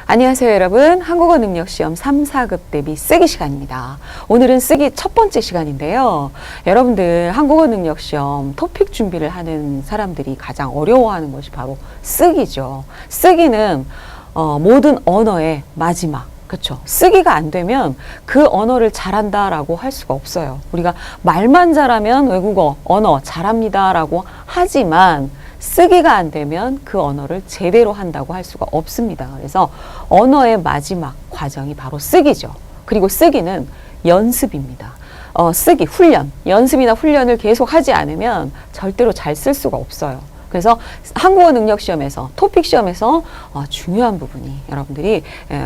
안녕하세요 여러분. 한국어 능력시험 3, 4급 대비 쓰기 시간입니다. 오늘은 쓰기 첫 번째 시간인데요. 여러분들 한국어 능력시험 토픽 준비를 하는 사람들이 가장 어려워하는 것이 바로 쓰기죠. 쓰기는 모든 언어의 마지막, 그렇죠. 쓰기가 안 되면 그 언어를 잘한다라고 할 수가 없어요. 우리가 말만 잘하면 외국어, 언어 잘합니다라고 하지만 쓰기가 안 되면 그 언어를 제대로 한다고 할 수가 없습니다. 그래서 언어의 마지막 과정이 바로 쓰기죠. 그리고 쓰기는 연습입니다. 쓰기, 훈련, 연습이나 훈련을 계속 하지 않으면 절대로 잘 쓸 수가 없어요. 그래서 한국어 능력 시험에서, 토픽 시험에서 중요한 부분이 여러분들이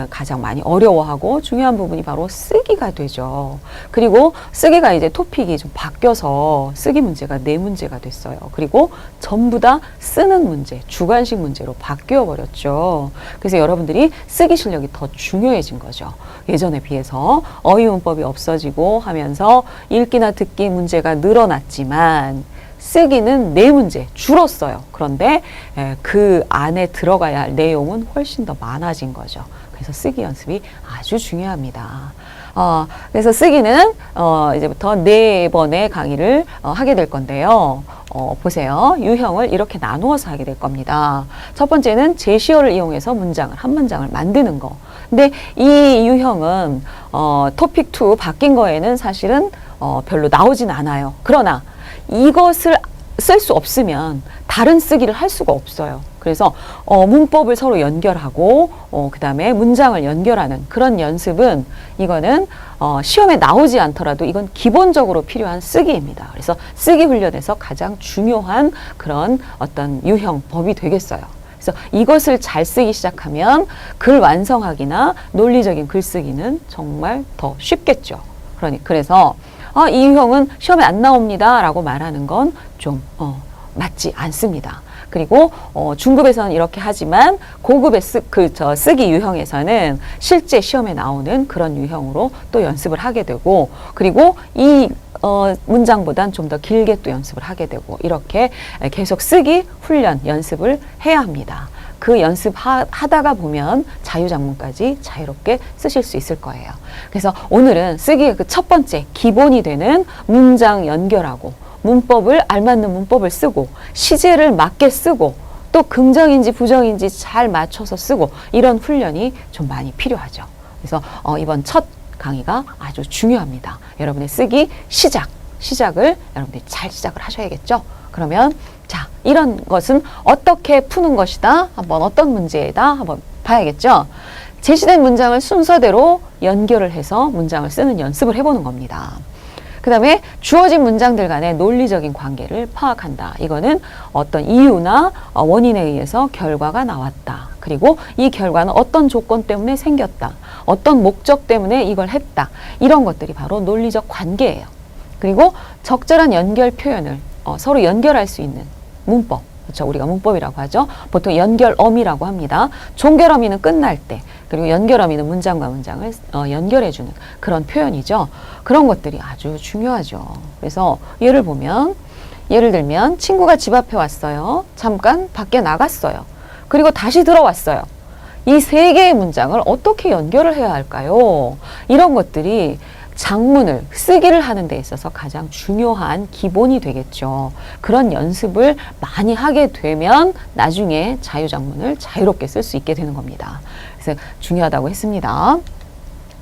가장 많이 어려워하고 중요한 부분이 바로 쓰기가 되죠. 그리고 쓰기가 이제 토픽이 좀 바뀌어서 쓰기 문제가 4문제가 됐어요. 그리고 전부 다 쓰는 문제, 주관식 문제로 바뀌어 버렸죠. 그래서 여러분들이 쓰기 실력이 더 중요해진 거죠. 예전에 비해서 어휘 문법이 없어지고 하면서 읽기나 듣기 문제가 늘어났지만 쓰기는 4문제 줄었어요. 그런데 그 안에 들어가야 할 내용은 훨씬 더 많아진 거죠. 그래서 쓰기 연습이 아주 중요합니다. 그래서 쓰기는 이제부터 4번의 강의를 하게 될 건데요. 보세요. 유형을 이렇게 나누어서 하게 될 겁니다. 첫 번째는 제시어를 이용해서 문장을, 한 문장을 만드는 거. 근데 이 유형은 토픽 2 바뀐 거에는 사실은 별로 나오진 않아요. 그러나 이것을 쓸 수 없으면 다른 쓰기를 할 수가 없어요. 그래서 문법을 서로 연결하고 그 다음에 문장을 연결하는 그런 연습은 이거는 시험에 나오지 않더라도 이건 기본적으로 필요한 쓰기입니다. 그래서 쓰기 훈련에서 가장 중요한 그런 어떤 유형, 법이 되겠어요. 그래서 이것을 잘 쓰기 시작하면 글 완성하기나 논리적인 글쓰기는 정말 더 쉽겠죠. 그래서 이 유형은 시험에 안 나옵니다 라고 말하는 건 좀 맞지 않습니다. 그리고 중급에서는 이렇게 하지만 고급의 쓰기 유형에서는 실제 시험에 나오는 그런 유형으로 또 연습을 하게 되고, 그리고 이 문장보단 좀 더 길게 또 연습을 하게 되고, 이렇게 계속 쓰기 훈련 연습을 해야 합니다. 그 연습하다가 보면 자유작문까지 자유롭게 쓰실 수 있을 거예요. 그래서 오늘은 쓰기의 그 첫 번째 기본이 되는 문장 연결하고, 문법을 알맞는 문법을 쓰고, 시제를 맞게 쓰고, 또 긍정인지 부정인지 잘 맞춰서 쓰고, 이런 훈련이 좀 많이 필요하죠. 그래서 이번 첫 강의가 아주 중요합니다. 여러분의 쓰기 시작을 여러분들이 잘 시작을 하셔야겠죠. 그러면 자, 이런 것은 어떻게 푸는 것이다. 한번 어떤 문제이다 한번 봐야겠죠. 제시된 문장을 순서대로 연결을 해서 문장을 쓰는 연습을 해보는 겁니다. 그 다음에 주어진 문장들 간의 논리적인 관계를 파악한다. 이거는 어떤 이유나 원인에 의해서 결과가 나왔다. 그리고 이 결과는 어떤 조건 때문에 생겼다. 어떤 목적 때문에 이걸 했다. 이런 것들이 바로 논리적 관계예요. 그리고 적절한 연결 표현을 서로 연결할 수 있는 문법. 그렇죠. 우리가 문법이라고 하죠. 보통 연결어미라고 합니다. 종결어미는 끝날 때, 그리고 연결어미는 문장과 문장을 연결해주는 그런 표현이죠. 그런 것들이 아주 중요하죠. 그래서 예를 들면 친구가 집 앞에 왔어요. 잠깐 밖에 나갔어요. 그리고 다시 들어왔어요. 이 3개의 문장을 어떻게 연결을 해야 할까요? 이런 것들이 장문을, 쓰기를 하는 데 있어서 가장 중요한 기본이 되겠죠. 그런 연습을 많이 하게 되면 나중에 자유작문을 자유롭게 쓸 수 있게 되는 겁니다. 그래서 중요하다고 했습니다.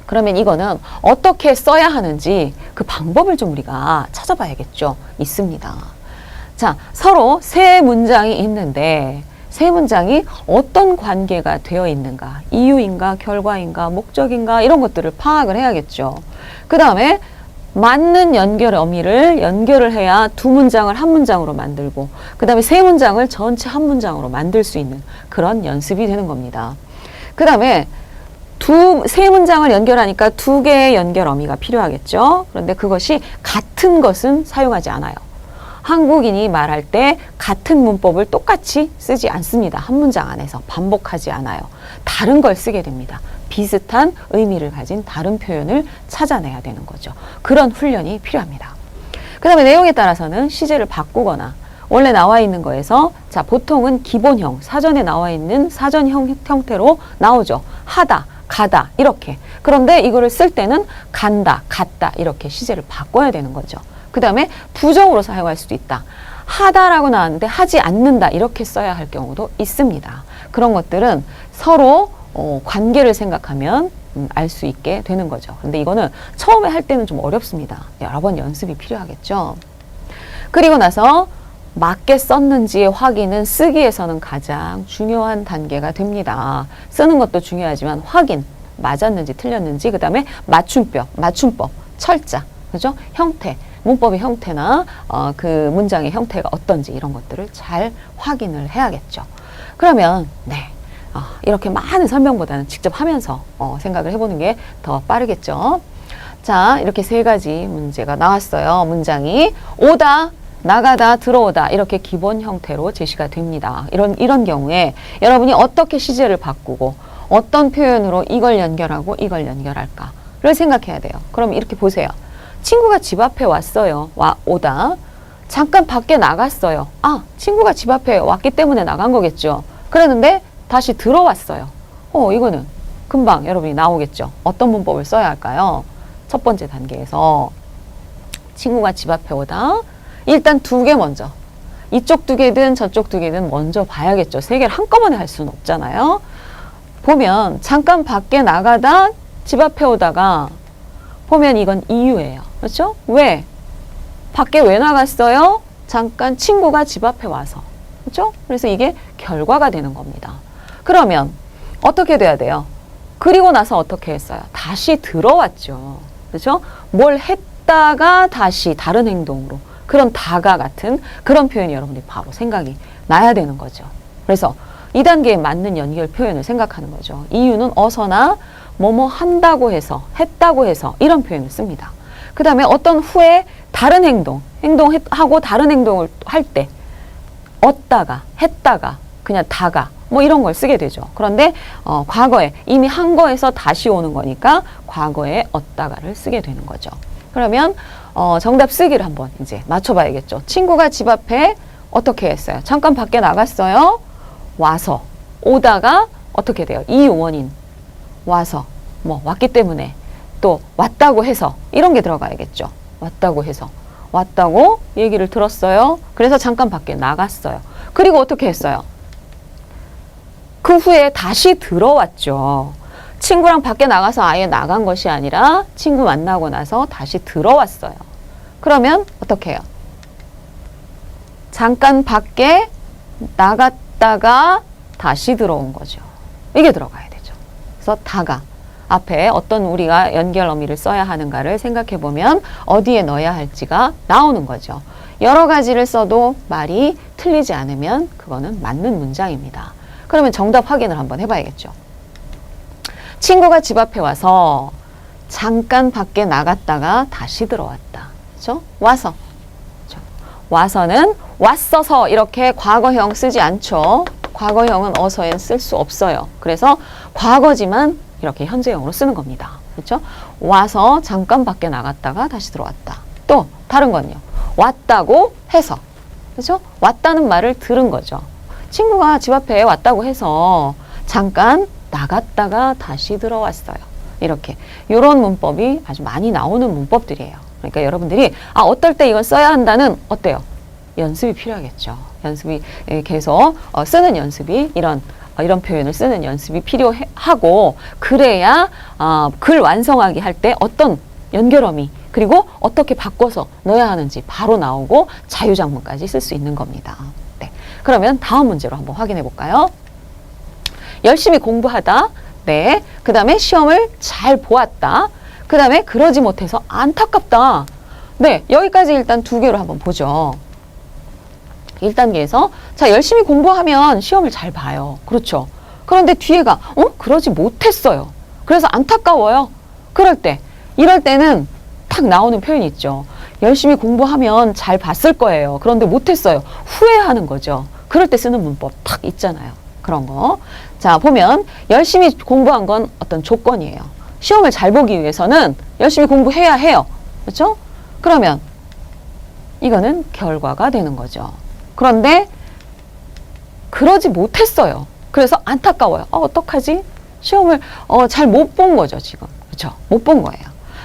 그러면 이거는 어떻게 써야 하는지 그 방법을 좀 우리가 찾아봐야겠죠. 있습니다. 자, 서로 3문장이 있는데 세 문장이 어떤 관계가 되어 있는가, 이유인가, 결과인가, 목적인가, 이런 것들을 파악을 해야겠죠. 그 다음에 맞는 연결 어미를 연결을 해야 2문장을 한 문장으로 만들고, 그 다음에 3문장을 전체 한 문장으로 만들 수 있는 그런 연습이 되는 겁니다. 그 다음에 3문장을 연결하니까 2개의 연결 어미가 필요하겠죠. 그런데 그것이 같은 것은 사용하지 않아요. 한국인이 말할 때 같은 문법을 똑같이 쓰지 않습니다. 한 문장 안에서 반복하지 않아요. 다른 걸 쓰게 됩니다. 비슷한 의미를 가진 다른 표현을 찾아내야 되는 거죠. 그런 훈련이 필요합니다. 그 다음에 내용에 따라서는 시제를 바꾸거나 원래 나와 있는 거에서 자 보통은 기본형, 사전에 나와 있는 사전 형태로 나오죠. 하다, 가다 이렇게. 그런데 이거를 쓸 때는 간다, 갔다 이렇게 시제를 바꿔야 되는 거죠. 그 다음에 부정으로 사용할 수도 있다. 하다라고 나왔는데 하지 않는다 이렇게 써야 할 경우도 있습니다. 그런 것들은 서로 관계를 생각하면 알 수 있게 되는 거죠. 근데 이거는 처음에 할 때는 좀 어렵습니다. 여러 번 연습이 필요하겠죠. 그리고 나서 맞게 썼는지의 확인은 쓰기에서는 가장 중요한 단계가 됩니다. 쓰는 것도 중요하지만 확인, 맞았는지 틀렸는지, 그 다음에 맞춤법, 철자, 그죠? 형태, 문법의 형태나 그 문장의 형태가 어떤지 이런 것들을 잘 확인을 해야겠죠. 그러면 이렇게 많은 설명보다는 직접 하면서 생각을 해보는 게 더 빠르겠죠. 자, 이렇게 세 가지 문제가 나왔어요. 문장이 오다, 나가다, 들어오다 이렇게 기본 형태로 제시가 됩니다. 이런 경우에 여러분이 어떻게 시제를 바꾸고 어떤 표현으로 이걸 연결하고 이걸 연결할까를 생각해야 돼요. 그럼 이렇게 보세요. 친구가 집 앞에 왔어요. 오다. 잠깐 밖에 나갔어요. 아, 친구가 집 앞에 왔기 때문에 나간 거겠죠. 그랬는데 다시 들어왔어요. 이거는 금방 여러분이 나오겠죠. 어떤 문법을 써야 할까요? 첫 번째 단계에서 친구가 집 앞에 오다. 일단 두 개 먼저. 이쪽 두 개든 저쪽 두 개든 먼저 봐야겠죠. 세 개를 한꺼번에 할 수는 없잖아요. 보면 잠깐 밖에 나가다 집 앞에 오다가 보면 이건 이유예요. 그렇죠? 왜? 밖에 왜 나갔어요? 잠깐 친구가 집 앞에 와서. 그렇죠? 그래서 이게 결과가 되는 겁니다. 그러면 어떻게 돼야 돼요? 그리고 나서 어떻게 했어요? 다시 들어왔죠. 그렇죠? 뭘 했다가 다시 다른 행동으로. 그런 다가 같은 그런 표현이 여러분들이 바로 생각이 나야 되는 거죠. 그래서 2단계에 맞는 연결 표현을 생각하는 거죠. 이유는 어서나 뭐뭐 한다고 해서, 했다고 해서 이런 표현을 씁니다. 그 다음에 어떤 후에 다른 행동하고 다른 행동을 할 때 얻다가, 했다가, 그냥 다가 뭐 이런 걸 쓰게 되죠. 그런데 과거에 이미 한 거에서 다시 오는 거니까 과거에 얻다가를 쓰게 되는 거죠. 그러면 정답 쓰기를 한번 이제 맞춰봐야겠죠. 친구가 집 앞에 어떻게 했어요? 잠깐 밖에 나갔어요. 와서 오다가 어떻게 돼요? 이유 원인 와서 뭐 왔기 때문에 또 왔다고 해서 이런 게 들어가야겠죠. 왔다고 해서 왔다고 얘기를 들었어요. 그래서 잠깐 밖에 나갔어요. 그리고 어떻게 했어요? 그 후에 다시 들어왔죠. 친구랑 밖에 나가서 아예 나간 것이 아니라 친구 만나고 나서 다시 들어왔어요. 그러면 어떻게 해요? 잠깐 밖에 나갔다가 다시 들어온 거죠. 이게 들어가야 되죠. 그래서 다가 앞에 어떤 우리가 연결 어미를 써야 하는가를 생각해 보면 어디에 넣어야 할지가 나오는 거죠. 여러 가지를 써도 말이 틀리지 않으면 그거는 맞는 문장입니다. 그러면 정답 확인을 한번 해봐야겠죠. 친구가 집 앞에 와서 잠깐 밖에 나갔다가 다시 들어왔다. 그렇죠? 와서. 그렇죠? 와서는 왔어서 이렇게 과거형 쓰지 않죠. 과거형은 어서엔 쓸 수 없어요. 그래서 과거지만 이렇게 현재형으로 쓰는 겁니다. 그렇죠? 와서 잠깐 밖에 나갔다가 다시 들어왔다. 또 다른 건요. 왔다고 해서. 그렇죠? 왔다는 말을 들은 거죠. 친구가 집 앞에 왔다고 해서 잠깐 나갔다가 다시 들어왔어요. 이렇게 이런 문법이 아주 많이 나오는 문법들이에요. 그러니까 여러분들이 어떨 때 이걸 써야 한다는 어때요? 연습이 필요하겠죠. 연습이 계속 쓰는 연습이 이런 표현을 쓰는 연습이 필요하고 그래야 글 완성하기 할 때 어떤 연결어미 그리고 어떻게 바꿔서 넣어야 하는지 바로 나오고 자유작문까지 쓸 수 있는 겁니다. 네. 그러면 다음 문제로 한번 확인해 볼까요? 열심히 공부하다. 네. 그 다음에 시험을 잘 보았다. 그 다음에 그러지 못해서 안타깝다. 네. 여기까지 일단 두 개로 한번 보죠. 1단계에서 자 열심히 공부하면 시험을 잘 봐요. 그렇죠. 그런데 뒤에가 그러지 못했어요. 그래서 안타까워요. 이럴 때는 탁 나오는 표현이 있죠. 열심히 공부하면 잘 봤을 거예요. 그런데 못했어요. 후회하는 거죠. 그럴 때 쓰는 문법 탁 있잖아요. 그런 거. 자 보면 열심히 공부한 건 어떤 조건이에요. 시험을 잘 보기 위해서는 열심히 공부해야 해요. 그렇죠? 그러면 이거는 결과가 되는 거죠. 그런데 그러지 못했어요. 그래서 안타까워요. 어떡하지? 시험을 잘 못 본 거죠, 지금. 그렇죠? 못 본 거예요.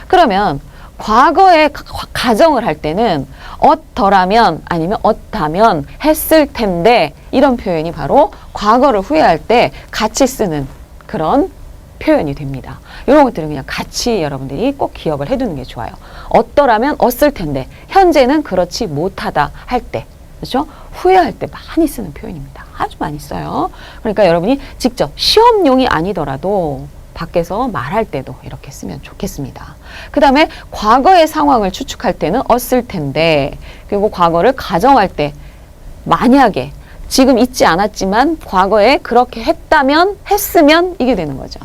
그러면 과거에 가정을 할 때는 어더라면 아니면 어다면 했을 텐데 이런 표현이 바로 과거를 후회할 때 같이 쓰는 그런 표현이 됩니다. 이런 것들은 그냥 같이 여러분들이 꼭 기억을 해두는 게 좋아요. 어떠라면 어쓸 텐데 현재는 그렇지 못하다 할 때, 그렇죠? 후회할 때 많이 쓰는 표현입니다. 아주 많이 써요. 그러니까 여러분이 직접 시험용이 아니더라도 밖에서 말할 때도 이렇게 쓰면 좋겠습니다. 그 다음에 과거의 상황을 추측할 때는 어쓸 텐데, 그리고 과거를 가정할 때 만약에 지금 있지 않았지만 과거에 그렇게 했다면, 했으면 이게 되는 거죠.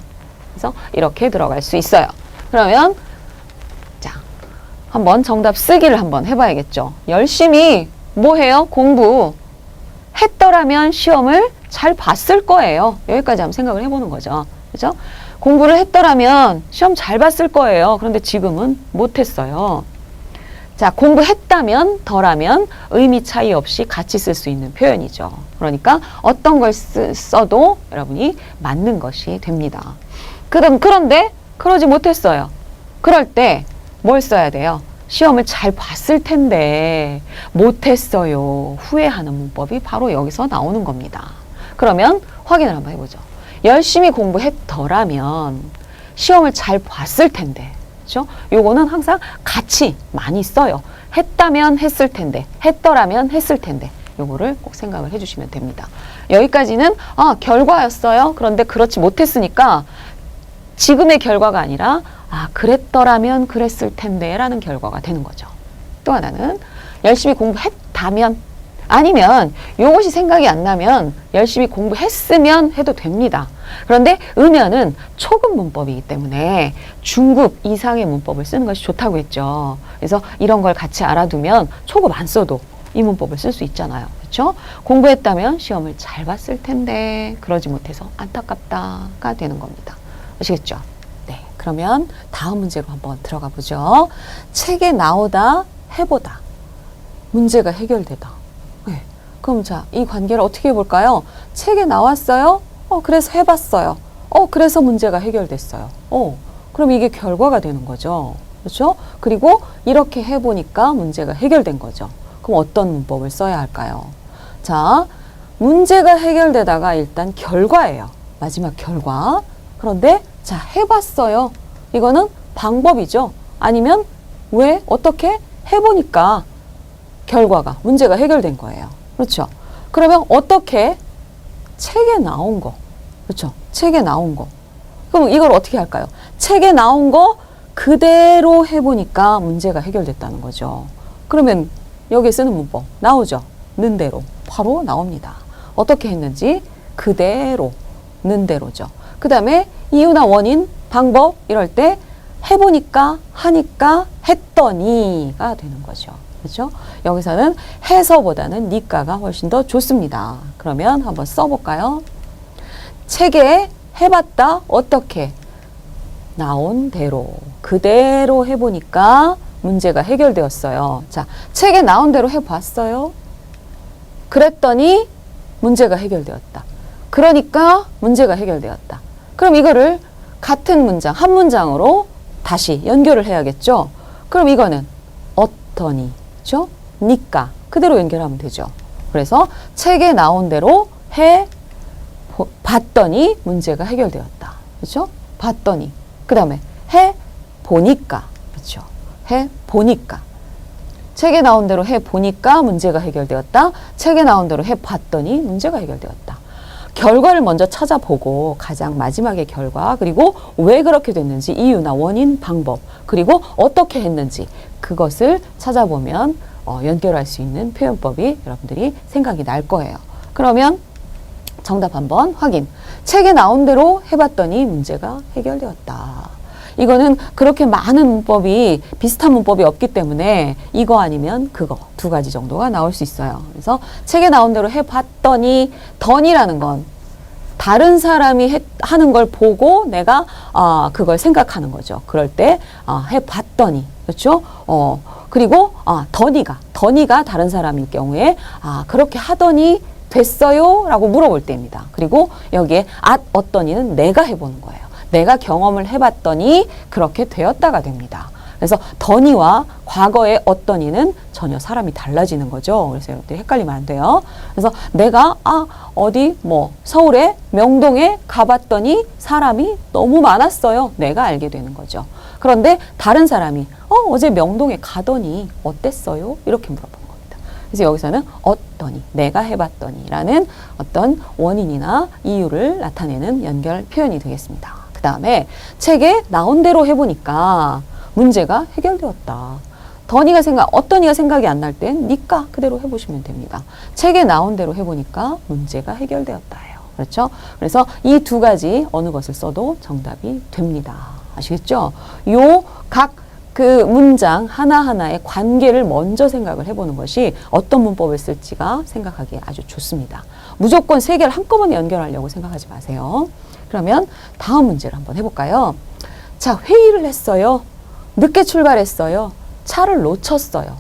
그래서 이렇게 들어갈 수 있어요. 그러면 자, 한번 정답 쓰기를 한번 해봐야겠죠. 열심히 뭐 해요? 공부 했더라면 시험을 잘 봤을 거예요. 여기까지 한번 생각을 해보는 거죠. 그죠? 공부를 했더라면 시험 잘 봤을 거예요. 그런데 지금은 못했어요. 자, 공부했다면, 덜하면 의미 차이 없이 같이 쓸 수 있는 표현이죠. 그러니까 어떤 걸 써도 여러분이 맞는 것이 됩니다. 그런데 그러지 못했어요. 그럴 때 뭘 써야 돼요? 시험을 잘 봤을 텐데 못했어요. 후회하는 문법이 바로 여기서 나오는 겁니다. 그러면 확인을 한번 해보죠. 열심히 공부했더라면 시험을 잘 봤을 텐데, 그렇죠? 요거는 항상 같이 많이 써요. 했다면 했을 텐데, 했더라면 했을 텐데, 요거를 꼭 생각을 해주시면 됩니다. 여기까지는 결과였어요. 그런데 그렇지 못했으니까 지금의 결과가 아니라 그랬더라면 그랬을 텐데 라는 결과가 되는 거죠. 또 하나는 열심히 공부했다면, 아니면 요것이 생각이 안 나면 열심히 공부했으면 해도 됩니다. 그런데 음연은 초급 문법이기 때문에 중급 이상의 문법을 쓰는 것이 좋다고 했죠. 그래서 이런 걸 같이 알아두면 초급 안 써도 이 문법을 쓸 수 있잖아요. 그렇죠? 공부했다면 시험을 잘 봤을 텐데 그러지 못해서 안타깝다가 되는 겁니다. 아시겠죠? 네, 그러면 다음 문제로 한번 들어가 보죠. 책에 나오다, 해보다. 문제가 해결되다. 네, 그럼 자, 이 관계를 어떻게 해볼까요? 책에 나왔어요. 그래서 해봤어요. 그래서 문제가 해결됐어요. 그럼 이게 결과가 되는 거죠. 그렇죠? 그리고 이렇게 해보니까 문제가 해결된 거죠. 그럼 어떤 문법을 써야 할까요? 자, 문제가 해결되다가 일단 결과예요. 마지막 결과. 그런데 자, 해봤어요. 이거는 방법이죠. 아니면 왜? 어떻게? 해보니까 결과가, 문제가 해결된 거예요. 그렇죠? 그러면 어떻게? 책에 나온 거. 그렇죠? 책에 나온 거. 그럼 이걸 어떻게 할까요? 책에 나온 거 그대로 해보니까 문제가 해결됐다는 거죠. 그러면 여기에 쓰는 문법 나오죠? 는 대로. 바로 나옵니다. 어떻게 했는지 그대로, 는 대로죠. 그 다음에 이유나 원인, 방법 이럴 때 해보니까, 하니까, 했더니가 되는 거죠. 그렇죠? 여기서는 해서보다는 니까가 훨씬 더 좋습니다. 그러면 한번 써볼까요? 책에 해봤다. 어떻게? 나온 대로. 그대로 해보니까 문제가 해결되었어요. 자, 책에 나온 대로 해봤어요. 그랬더니 문제가 해결되었다. 그러니까 문제가 해결되었다. 그럼 이거를 같은 문장, 한 문장으로 다시 연결을 해야겠죠? 그럼 이거는 어떠니, 그렇죠? 니까 그대로 연결하면 되죠. 그래서 책에 나온 대로 봤더니 문제가 해결되었다. 그렇죠? 봤더니. 그 다음에 해보니까. 그렇죠? 해보니까. 책에 나온 대로 해보니까 문제가 해결되었다. 책에 나온 대로 해봤더니 문제가 해결되었다. 결과를 먼저 찾아보고 가장 마지막의 결과, 그리고 왜 그렇게 됐는지 이유나 원인, 방법, 그리고 어떻게 했는지 그것을 찾아보면 연결할 수 있는 표현법이 여러분들이 생각이 날 거예요. 그러면 정답 한번 확인. 책에 나온 대로 해봤더니 문제가 해결되었다. 이거는 그렇게 많은 문법이, 비슷한 문법이 없기 때문에 이거 아니면 그거 두 가지 정도가 나올 수 있어요. 그래서 책에 나온 대로 해봤더니, 던이라는 건 다른 사람이 하는 걸 보고 내가 그걸 생각하는 거죠. 그럴 때 해봤더니, 그렇죠? 그리고 더니가 다른 사람일 경우에 그렇게 하더니 됐어요? 라고 물어볼 때입니다. 그리고 여기에 어떠니는 내가 해보는 거예요. 내가 경험을 해봤더니 그렇게 되었다가 됩니다. 그래서 더니와 과거의 어떠니는 전혀 사람이 달라지는 거죠. 그래서 여러분들이 헷갈리면 안 돼요. 그래서 내가 어디 서울의 명동에 가봤더니 사람이 너무 많았어요. 내가 알게 되는 거죠. 그런데 다른 사람이 어제 명동에 가더니 어땠어요? 이렇게 물어본 겁니다. 그래서 여기서는 어떠니, 내가 해봤더니 라는 어떤 원인이나 이유를 나타내는 연결 표현이 되겠습니다. 그 다음에 책에 나온 대로 해보니까 문제가 해결되었다. 어떠니가 생각이 안 날 땐 니까 그대로 해보시면 됩니다. 책에 나온 대로 해보니까 문제가 해결되었다예요. 그렇죠? 그래서 이 두 가지 어느 것을 써도 정답이 됩니다. 아시겠죠? 각 그 문장 하나하나의 관계를 먼저 생각을 해보는 것이 어떤 문법을 쓸지가 생각하기에 아주 좋습니다. 무조건 세 개를 한꺼번에 연결하려고 생각하지 마세요. 그러면 다음 문제를 한번 해볼까요? 자, 회의를 했어요. 늦게 출발했어요. 차를 놓쳤어요.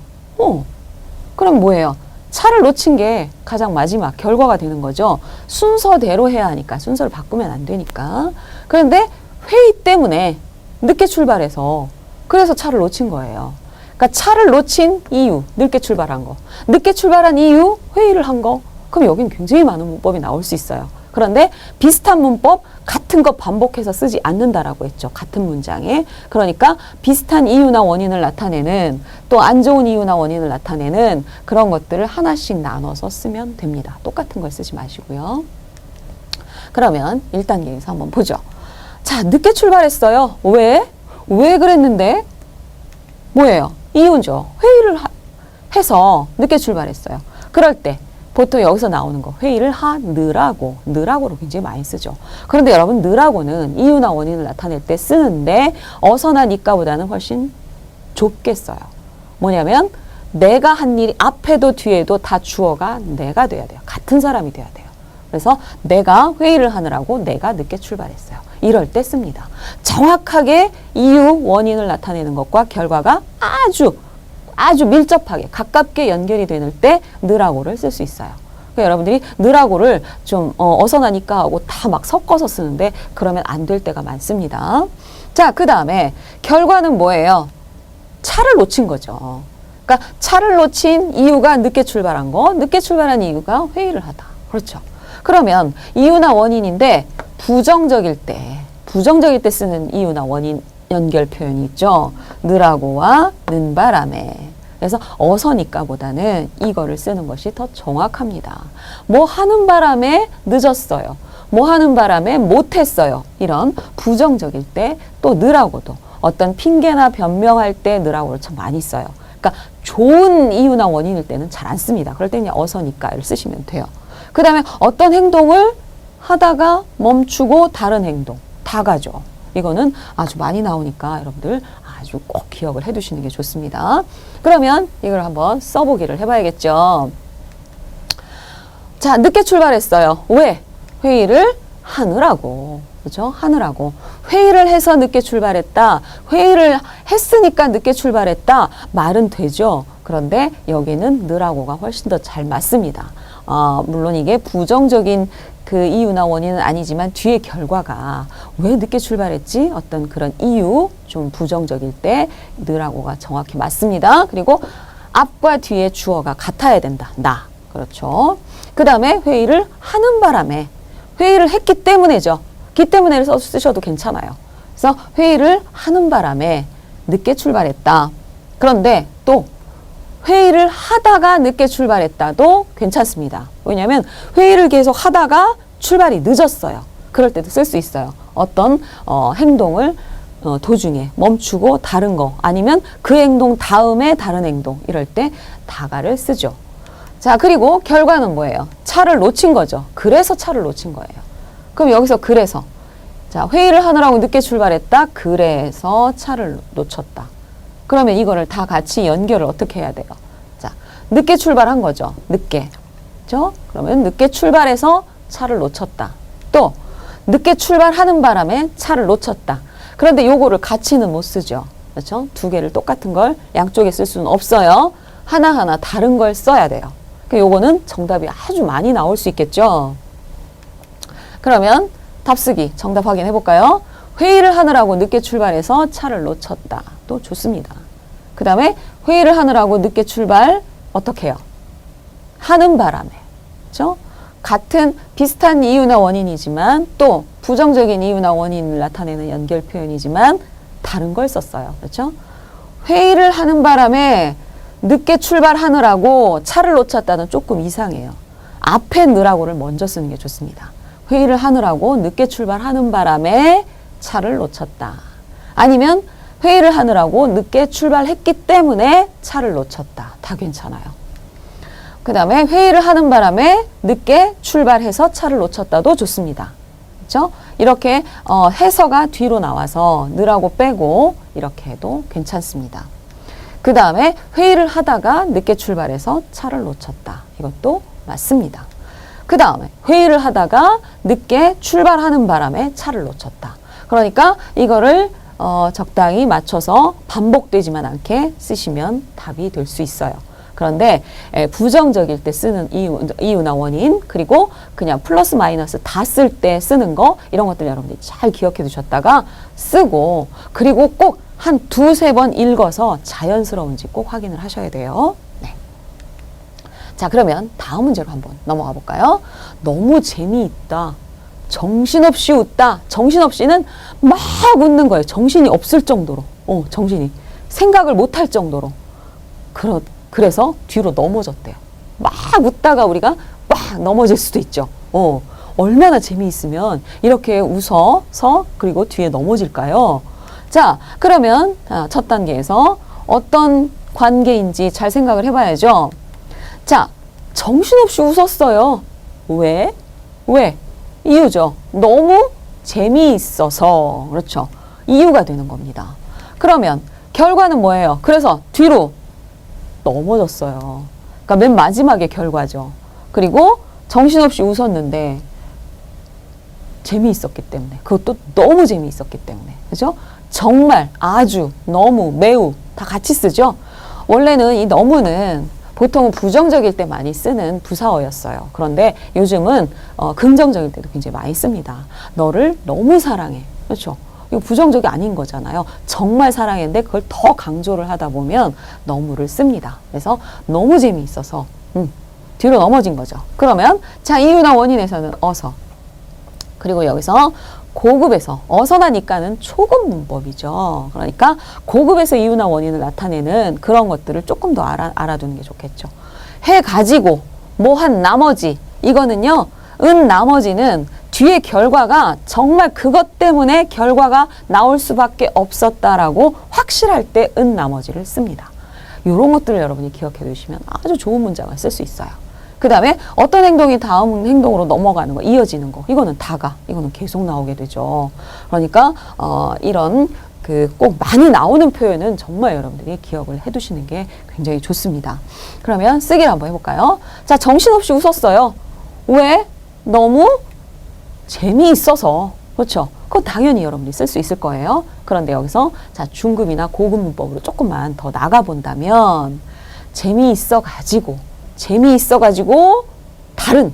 그럼 뭐예요? 차를 놓친 게 가장 마지막 결과가 되는 거죠. 순서대로 해야 하니까, 순서를 바꾸면 안 되니까. 그런데 회의 때문에 늦게 출발해서 그래서 차를 놓친 거예요. 그러니까 차를 놓친 이유, 늦게 출발한 거. 늦게 출발한 이유, 회의를 한 거. 그럼 여긴 굉장히 많은 문법이 나올 수 있어요. 그런데 비슷한 문법, 같은 것 반복해서 쓰지 않는다라고 했죠. 같은 문장에. 그러니까 비슷한 이유나 원인을 나타내는, 또 안 좋은 이유나 원인을 나타내는 그런 것들을 하나씩 나눠서 쓰면 됩니다. 똑같은 걸 쓰지 마시고요. 그러면 1단계에서 한번 보죠. 자, 늦게 출발했어요. 왜 그랬는데? 뭐예요? 이유죠. 회의를 해서 늦게 출발했어요. 그럴 때 보통 여기서 나오는 거 회의를 느라고로 굉장히 많이 쓰죠. 그런데 여러분 느라고는 이유나 원인을 나타낼 때 쓰는데 어서나 니까보다는 훨씬 좁게 써요. 뭐냐면 내가 한 일이 앞에도 뒤에도 다 주어가 내가 돼야 돼요. 같은 사람이 돼야 돼요. 그래서 내가 회의를 하느라고 내가 늦게 출발했어요. 이럴 때 씁니다. 정확하게 이유, 원인을 나타내는 것과 결과가 아주 밀접하게 가깝게 연결이 되는 때 느라고를 쓸 수 있어요. 그러니까 여러분들이 느라고를 좀 어서나니까 하고 다 막 섞어서 쓰는데 그러면 안 될 때가 많습니다. 자, 그 다음에 결과는 뭐예요? 차를 놓친 거죠. 그러니까 차를 놓친 이유가 늦게 출발한 거, 늦게 출발한 이유가 회의를 하다. 그렇죠. 그러면 이유나 원인인데 부정적일 때 쓰는 이유나 원인 연결 표현이 있죠. 느라고와 는 바람에. 그래서 어서니까 보다는 이거를 쓰는 것이 더 정확합니다. 뭐 하는 바람에 늦었어요. 뭐 하는 바람에 못했어요. 이런 부정적일 때 또 느라고도 어떤 핑계나 변명할 때 느라고를 참 많이 써요. 그러니까 좋은 이유나 원인일 때는 잘 안 씁니다. 그럴 때는 어서니까를 쓰시면 돼요. 그 다음에 어떤 행동을 하다가 멈추고 다른 행동 다 가죠. 이거는 아주 많이 나오니까 여러분들 아주 꼭 기억을 해 두시는 게 좋습니다. 그러면 이걸 한번 써보기를 해봐야겠죠. 자, 늦게 출발했어요. 왜? 회의를 하느라고. 그죠? 하느라고. 회의를 해서 늦게 출발했다. 회의를 했으니까 늦게 출발했다. 말은 되죠. 그런데 여기는 느라고가 훨씬 더 잘 맞습니다. 물론 이게 부정적인 그 이유나 원인은 아니지만 뒤에 결과가 왜 늦게 출발했지? 어떤 그런 이유, 좀 부정적일 때 느라고가 정확히 맞습니다. 그리고 앞과 뒤에 주어가 같아야 된다. 나. 그렇죠. 그 다음에 회의를 하는 바람에 회의를 했기 때문에죠. 기 때문에를 쓰셔도 괜찮아요. 그래서 회의를 하는 바람에 늦게 출발했다. 그런데 또 회의를 하다가 늦게 출발했다도 괜찮습니다. 왜냐하면 회의를 계속 하다가 출발이 늦었어요. 그럴 때도 쓸 수 있어요. 어떤 행동을 도중에 멈추고 다른 거 아니면 그 행동 다음에 다른 행동 이럴 때 다가를 쓰죠. 자, 그리고 결과는 뭐예요? 차를 놓친 거죠. 그래서 차를 놓친 거예요. 그럼 여기서 그래서 자, 회의를 하느라고 늦게 출발했다. 그래서 차를 놓쳤다. 그러면 이거를 다 같이 연결을 어떻게 해야 돼요? 자, 늦게 출발한 거죠. 늦게. 그렇죠? 그러면 늦게 출발해서 차를 놓쳤다. 또 늦게 출발하는 바람에 차를 놓쳤다. 그런데 요거를 같이는 못 쓰죠. 그렇죠? 두 개를 똑같은 걸 양쪽에 쓸 수는 없어요. 하나하나 다른 걸 써야 돼요. 요거는 정답이 아주 많이 나올 수 있겠죠. 그러면 답쓰기 정답 확인해 볼까요? 회의를 하느라고 늦게 출발해서 차를 놓쳤다. 또 좋습니다. 그 다음에 회의를 하느라고 늦게 출발 어떻게 해요? 하는 바람에. 그렇죠? 같은 비슷한 이유나 원인이지만 또 부정적인 이유나 원인을 나타내는 연결 표현이지만 다른 걸 썼어요. 그렇죠? 회의를 하는 바람에 늦게 출발하느라고 차를 놓쳤다는 조금 이상해요. 앞에 느라고를 먼저 쓰는 게 좋습니다. 회의를 하느라고 늦게 출발하는 바람에 차를 놓쳤다. 아니면 회의를 하느라고 늦게 출발했기 때문에 차를 놓쳤다. 다 괜찮아요. 그 다음에 회의를 하는 바람에 늦게 출발해서 차를 놓쳤다도 좋습니다. 그렇죠? 이렇게 해서가 뒤로 나와서 느라고 빼고 이렇게 해도 괜찮습니다. 그 다음에 회의를 하다가 늦게 출발해서 차를 놓쳤다. 이것도 맞습니다. 그 다음에 회의를 하다가 늦게 출발하는 바람에 차를 놓쳤다. 그러니까 이거를 적당히 맞춰서 반복되지만 않게 쓰시면 답이 될 수 있어요. 그런데 부정적일 때 쓰는 이유나 원인, 그리고 그냥 플러스 마이너스 다 쓸 때 쓰는 거, 이런 것들 여러분들이 잘 기억해 두셨다가 쓰고, 그리고 꼭 한 두세 번 읽어서 자연스러운지 꼭 확인을 하셔야 돼요. 네. 자, 그러면 다음 문제로 한번 넘어가 볼까요? 너무 재미있다. 정신없이 웃다. 정신없이는 막 웃는 거예요. 정신이 없을 정도로. 정신이. 생각을 못할 정도로. 그래서 뒤로 넘어졌대요. 막 웃다가 우리가 막 넘어질 수도 있죠. 얼마나 재미있으면 이렇게 웃어서 그리고 뒤에 넘어질까요? 자, 그러면 첫 단계에서 어떤 관계인지 잘 생각을 해봐야죠. 자, 정신없이 웃었어요. 왜? 이유죠. 너무 재미있어서. 그렇죠. 이유가 되는 겁니다. 그러면 결과는 뭐예요? 그래서 뒤로 넘어졌어요. 그러니까 맨 마지막에 결과죠. 그리고 정신없이 웃었는데 재미있었기 때문에. 그것도 너무 재미있었기 때문에. 그죠? 정말, 아주, 너무, 매우 다 같이 쓰죠. 원래는 이 너무는 보통은 부정적일 때 많이 쓰는 부사어였어요. 그런데 요즘은 긍정적일 때도 굉장히 많이 씁니다. 너를 너무 사랑해. 그렇죠? 이거 부정적이 아닌 거잖아요. 정말 사랑했는데 그걸 더 강조를 하다 보면 너무를 씁니다. 그래서 너무 재미있어서 뒤로 넘어진 거죠. 그러면 자, 이유나 원인에서는 어서. 그리고 여기서 고급에서 어서나니까는 초급 문법이죠. 그러니까 고급에서 이유나 원인을 나타내는 그런 것들을 조금 더 알아두는 게 좋겠죠. 해가지고 뭐 한 나머지, 이거는요, 나머지는 뒤에 결과가 정말 그것 때문에 결과가 나올 수밖에 없었다라고 확실할 때 나머지를 씁니다. 이런 것들을 여러분이 기억해 두시면 아주 좋은 문장을 쓸 수 있어요. 그 다음에 어떤 행동이 다음 행동으로 넘어가는 거, 이어지는 거, 이거는 다가, 이거는 계속 나오게 되죠. 그러니까 이런 꼭 많이 나오는 표현은 정말 여러분들이 기억을 해 두시는 게 굉장히 좋습니다. 그러면 쓰기를 한번 해볼까요? 자, 정신없이 웃었어요. 왜? 너무 재미있어서. 그렇죠? 그건 당연히 여러분들이 쓸 수 있을 거예요. 그런데 여기서 자, 중급이나 고급 문법으로 조금만 더 나가본다면 재미있어가지고 다른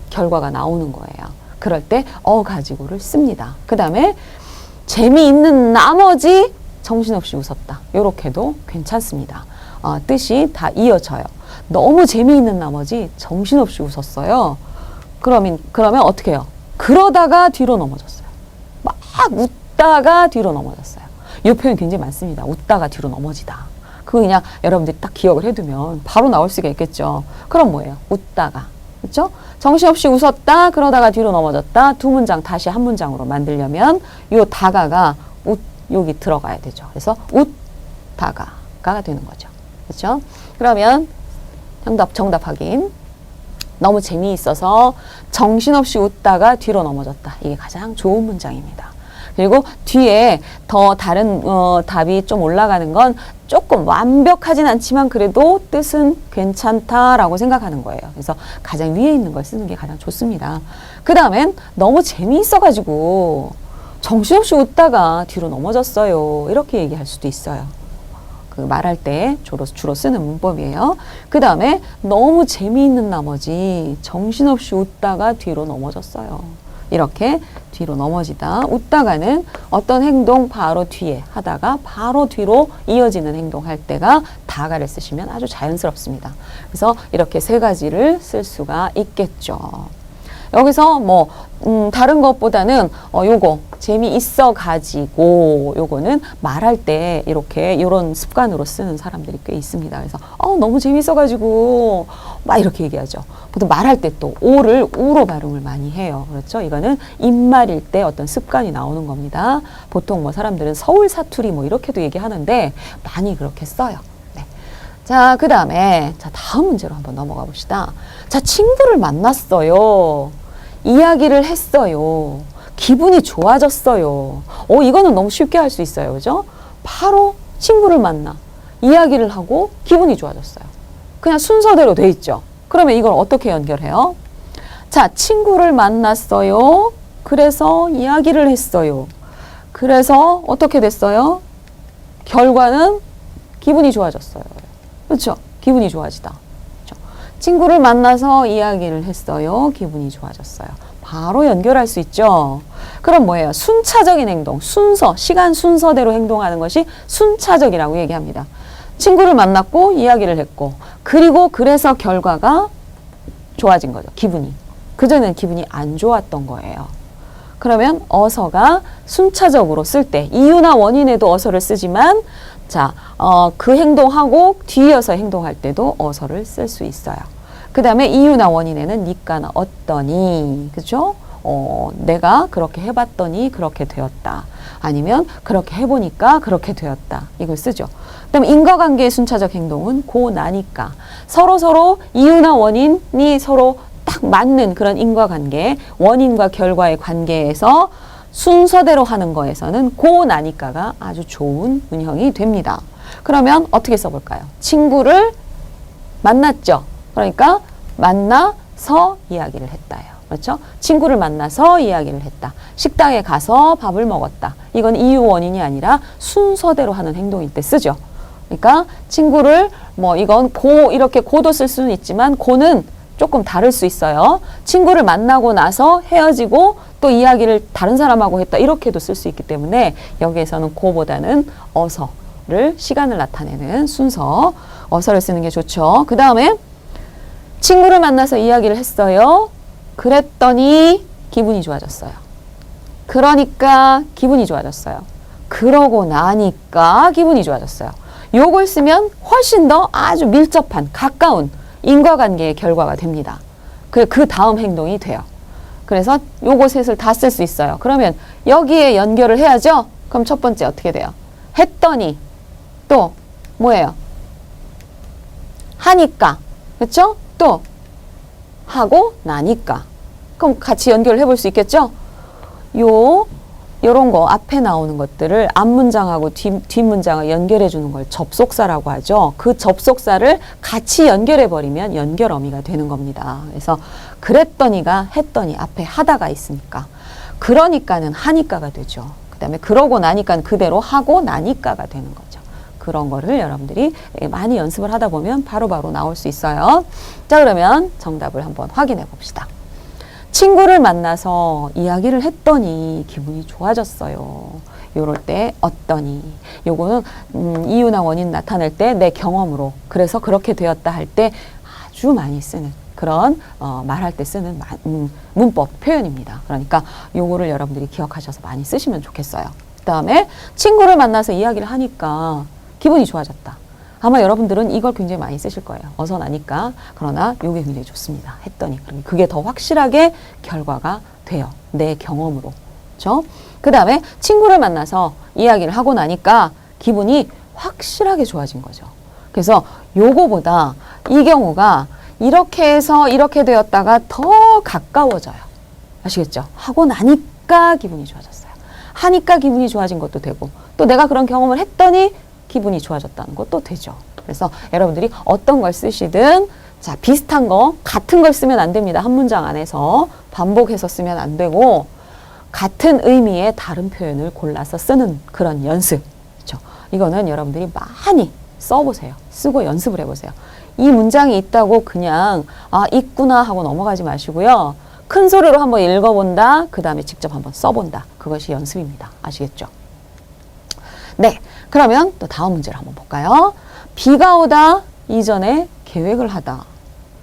결과가 나오는 거예요. 그럴 때 가지고를 씁니다. 그 다음에 재미있는 나머지 정신없이 웃었다. 요렇게도 괜찮습니다. 뜻이 다 이어져요. 너무 재미있는 나머지 정신없이 웃었어요. 그러면 어떻게 해요? 그러다가 뒤로 넘어졌어요. 막 웃다가 뒤로 넘어졌어요. 이 표현 굉장히 많습니다. 웃다가 뒤로 넘어지다. 그거 그냥 여러분들이 딱 기억을 해두면 바로 나올 수가 있겠죠. 그럼 뭐예요? 웃다가. 그렇죠? 정신없이 웃었다. 그러다가 뒤로 넘어졌다. 두 문장 다시 한 문장으로 만들려면 요 다가가 여기 들어가야 되죠. 그래서 웃다가가 되는 거죠. 그렇죠? 그러면 정답 확인. 너무 재미있어서 정신없이 웃다가 뒤로 넘어졌다. 이게 가장 좋은 문장입니다. 그리고 뒤에 더 다른 답이 좀 올라가는 건 조금 완벽하진 않지만 그래도 뜻은 괜찮다라고 생각하는 거예요. 그래서 가장 위에 있는 걸 쓰는 게 가장 좋습니다. 그 다음엔 너무 재미있어가지고 정신없이 웃다가 뒤로 넘어졌어요. 이렇게 얘기할 수도 있어요. 그 말할 때 주로 쓰는 문법이에요. 그 다음에 너무 재미있는 나머지 정신없이 웃다가 뒤로 넘어졌어요. 이렇게 뒤로 넘어지다. 웃다가는 어떤 행동 바로 뒤에 하다가 바로 뒤로 이어지는 행동할 때가 다가를 쓰시면 아주 자연스럽습니다. 그래서 이렇게 세 가지를 쓸 수가 있겠죠. 여기서 뭐 다른 것보다는 요거 재미있어 가지고 요거는 말할 때 이렇게 요런 습관으로 쓰는 사람들이 꽤 있습니다. 그래서 너무 재밌어 가지고 막 이렇게 얘기하죠. 보통 말할 때 또 오를 우로 발음을 많이 해요. 그렇죠? 이거는 입말일 때 어떤 습관이 나오는 겁니다. 보통 뭐 사람들은 서울 사투리 뭐 이렇게도 얘기하는데 많이 그렇게 써요. 네. 자, 그 다음에 다음 문제로 한번 넘어가 봅시다. 자, 친구를 만났어요. 이야기를 했어요. 기분이 좋아졌어요. 이거는 너무 쉽게 할 수 있어요. 그죠? 바로 친구를 만나 이야기를 하고 기분이 좋아졌어요. 그냥 순서대로 돼 있죠. 그러면 이걸 어떻게 연결해요? 자, 친구를 만났어요. 그래서 이야기를 했어요. 그래서 어떻게 됐어요? 결과는 기분이 좋아졌어요. 그렇죠? 기분이 좋아지다. 친구를 만나서 이야기를 했어요. 기분이 좋아졌어요. 바로 연결할 수 있죠. 그럼 뭐예요? 순차적인 행동, 순서, 시간 순서대로 행동하는 것이 순차적이라고 얘기합니다. 친구를 만났고 이야기를 했고 그리고 그래서 결과가 좋아진 거죠. 기분이. 그전에는 기분이 안 좋았던 거예요. 그러면 어서가 순차적으로 쓸 때 이유나 원인에도 어서를 쓰지만 자, 그 행동하고 뒤이어서 행동할 때도 어서를 쓸 수 있어요. 그 다음에 이유나 원인에는 니까나 어떠니, 그죠? 내가 그렇게 해봤더니 그렇게 되었다. 아니면 그렇게 해보니까 그렇게 되었다. 이걸 쓰죠. 그 다음에 인과관계의 순차적 행동은 고 나니까. 서로 이유나 원인이 서로 딱 맞는 그런 인과관계, 원인과 결과의 관계에서 순서대로 하는 거에서는 고 나니까가 아주 좋은 문형이 됩니다. 그러면 어떻게 써볼까요? 친구를 만났죠. 그러니까 만나서 이야기를 했다요. 그렇죠? 친구를 만나서 이야기를 했다. 식당에 가서 밥을 먹었다. 이건 이유 원인이 아니라 순서대로 하는 행동일 때 쓰죠. 그러니까 친구를 뭐 이건 고 이렇게 고도 쓸 수는 있지만 고는 조금 다를 수 있어요. 친구를 만나고 나서 헤어지고 또 이야기를 다른 사람하고 했다. 이렇게도 쓸 수 있기 때문에 여기에서는 고보다는 어서를 시간을 나타내는 순서 어서를 쓰는 게 좋죠. 그 다음에 친구를 만나서 이야기를 했어요. 그랬더니 기분이 좋아졌어요. 그러니까 기분이 좋아졌어요. 그러고 나니까 기분이 좋아졌어요. 요걸 쓰면 훨씬 더 아주 밀접한 가까운 인과관계의 결과가 됩니다. 그 다음 행동이 돼요. 그래서 요거 셋을 다 쓸 수 있어요. 그러면 여기에 연결을 해야죠. 그럼 첫 번째 어떻게 돼요? 했더니 또 뭐예요? 하니까 그렇죠? 또 하고 나니까 그럼 같이 연결을 해볼 수 있겠죠? 요런 거 앞에 나오는 것들을 앞문장하고 뒷문장을 연결해 주는 걸 접속사라고 하죠. 그 접속사를 같이 연결해 버리면 연결어미가 되는 겁니다. 그래서 그랬더니가 했더니 앞에 하다가 있으니까 그러니까는 하니까가 되죠. 그 다음에 그러고 나니까는 그대로 하고 나니까가 되는 거죠. 그런 거를 여러분들이 많이 연습을 하다 보면 바로바로 나올 수 있어요. 자, 그러면 정답을 한번 확인해 봅시다. 친구를 만나서 이야기를 했더니 기분이 좋아졌어요. 요럴 때 어떠니. 요거는 이유나 원인 나타낼 때 내 경험으로 그래서 그렇게 되었다 할 때 아주 많이 쓰는 그런 말할 때 쓰는 문법 표현입니다. 그러니까 요거를 여러분들이 기억하셔서 많이 쓰시면 좋겠어요. 그 다음에 친구를 만나서 이야기를 하니까 기분이 좋아졌다. 아마 여러분들은 이걸 굉장히 많이 쓰실 거예요. 어서 나니까. 그러나 이게 굉장히 좋습니다. 했더니. 그게 더 확실하게 결과가 돼요. 내 경험으로. 그렇죠? 그 다음에 친구를 만나서 이야기를 하고 나니까 기분이 확실하게 좋아진 거죠. 그래서 요거보다 이 경우가 이렇게 해서 이렇게 되었다가 더 가까워져요. 아시겠죠? 하고 나니까 기분이 좋아졌어요. 하니까 기분이 좋아진 것도 되고 또 내가 그런 경험을 했더니 기분이 좋아졌다는 것도 되죠. 그래서 여러분들이 어떤 걸 쓰시든 자, 비슷한 거, 같은 걸 쓰면 안 됩니다. 한 문장 안에서 반복해서 쓰면 안 되고 같은 의미의 다른 표현을 골라서 쓰는 그런 연습. 그렇죠? 이거는 여러분들이 많이 써보세요. 쓰고 연습을 해보세요. 이 문장이 있다고 그냥 있구나 하고 넘어가지 마시고요. 큰 소리로 한번 읽어본다. 그 다음에 직접 한번 써본다. 그것이 연습입니다. 아시겠죠? 네, 그러면 또 다음 문제를 한번 볼까요? 비가 오다 이전에 계획을 하다.